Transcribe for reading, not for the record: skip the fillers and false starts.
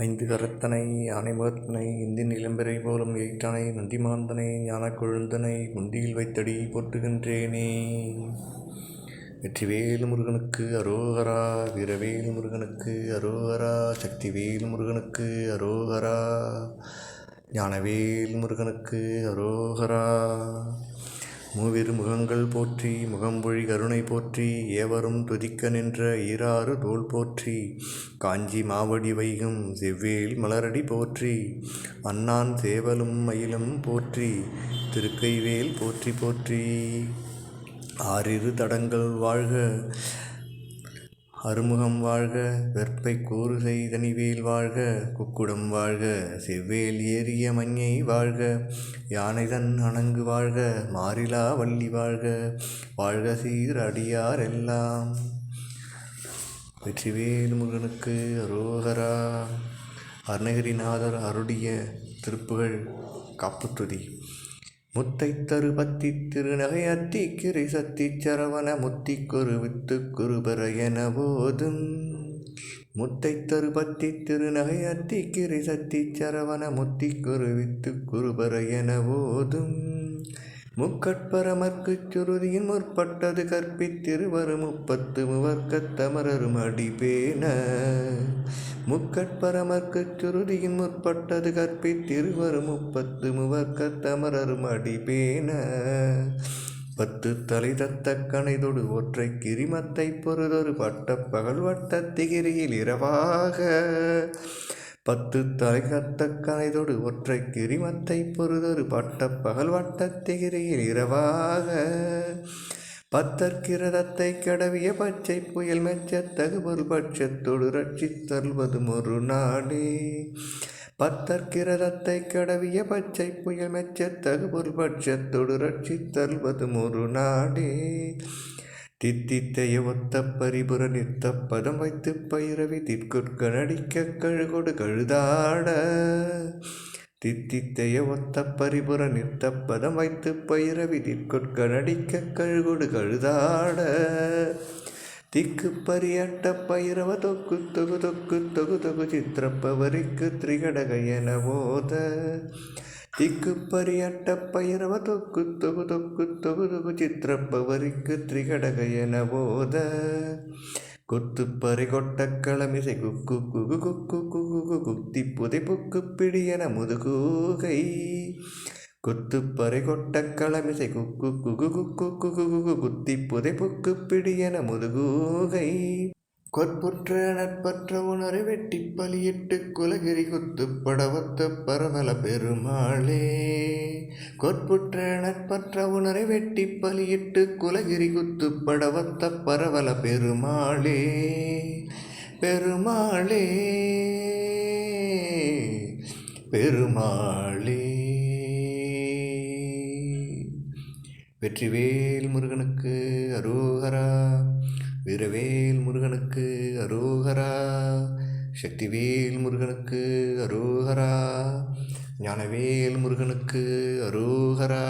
ஐந்து கரத்தனை யானை முகத்தனை இந்தின் இளம்பெறை போலும் எயிட்டானை நந்திமாந்தனை ஞானக் கொழுந்தனை குண்டியில் வைத்தடி போற்றுகின்றேனே. வெற்றிவேல் முருகனுக்கு அரோகரா, வீரவேல் முருகனுக்கு அரோகரா, சக்திவேல் முருகனுக்கு அரோகரா, ஞானவேல் முருகனுக்கு அரோகரா. மூவிரு முகங்கள் போற்றி முகம்பொழி கருணை போற்றி, ஏவரும் துதிக்க நின்ற ஈராறு தோள் போற்றி, காஞ்சி மாவடி வைகும் செவ்வேல் மலரடி போற்றி, அண்ணான் சேவலும் மயிலும் போற்றி, திருக்கைவேல் போற்றி போற்றி. ஆறிரு தடங்கள் வாழ்க, அருமுகம் வாழ்க, வெற்பை கூறு செய்தனிவேல் வாழ்க, குக்குடம் வாழ்க, செவ்வேல் ஏறிய மஞ்ஞை வாழ்க, யானைதன் அணங்கு வாழ்க, மாறிலா வள்ளி வாழ்க, வாழ்க சீர் அடியார் எல்லாம். வெற்றிவேல் முருகனுக்கு அரோகரா. அருணகிரிநாதர் அருளிய திருப்புகழ் காப்புத்துதி. முத்தை தரு பத்தி திருநகை அத்தி கிரை சத்தி சரவண முத்தி குரு வித்து குருபர என போதும். முத்தை தரு பத்தி திருநகை அத்தி கிரை சத்தி சரவண முத்தி குரு வித்து குருபர என போதும். முக்கட்பரமர்க்கு சுருதியின் முற்பட்டது கற்பித்திருவரு முப்பத்து முவர்க்கத்தமரரும் அடிபேன. முக்கட்பரமர்க்கு சுருதியின் முற்பட்டது கற்பித்திருவரு முப்பத்து முவர்க்கத்தமரரும் அடிபேன. பத்து தலை தத்த கணைதொடு ஒற்றை கிரிமத்தை பொறுதொரு பட்ட பகல் வட்ட திகிரியில் இரவாக. பத்து தலை கத்த கணைதொடு ஒற்றை கிரிமத்தை பொறுதொரு பட்ட பகல் வட்ட திகிரியில் இரவாக. பத்தற்கிரதத்தை கடவிய பச்சை புயல் மெச்ச தகுபொருள் பட்சத்தொடு ரட்சித்தல்வதும் ஒரு நாடே. பத்தற்கிரதத்தை கடவிய பச்சை புயல் மெச்ச தகுபொருள் பட்சத்தொடு ரட்சித்தல்வதும் ஒரு நாடே. தித்தித்தைய ஒத்த பரிபுர நிறுத்த பதம் வைத்து பயிரவி திற்குட்க நடிக்க கழுகொடு கழுதாட. தித்தித்தைய ஒத்த பரிபுர நிறுத்த பதம் வைத்து பயிரவி திற்குட்க நடிக்க கழுகொடு கழுதாட. திக்கு பரியட்ட பயிரவ தொக்கு தொகு தொக்கு தொகு தொகு சித்திரப்பவரிக்கு திரிகடக என போத. திக்கு பரியட்ட பயிரவ தொக்கு தொகு தொக்கு தொகு தொகு சித்திரப்பவரிக்கு திரிகடக என போத. கொத்துப்பறை கொட்ட களமிசை குக்கு குகு குக்கு குகு குத்தி புதை புக்கு பிடியன முதுகூகை. கொத்துப்பறை கொட்ட களமிசை குக்கு குகு குக்கு குகு குத்தி புதை புக்கு பிடியன முதுகூகை. கொற்புற்ற நட்பற்ற உணரை வெட்டி பலியிட்டு குலகிரி குத்து படவத்த பரவல பெருமாளே. கொற்புற்ற நட்பற்ற உணரை வெட்டி பலியிட்டு குலகிரி குத்து படவத்த பரவல பெருமாளே. பெருமாளே பெருமாளே. வெற்றிவேல் முருகனுக்கு அரோகரா, வீரவேல் முருகனுக்கு அரோகரா, சக்திவேல் முருகனுக்கு அரோகரா, ஞானவேல் முருகனுக்கு அரோகரா.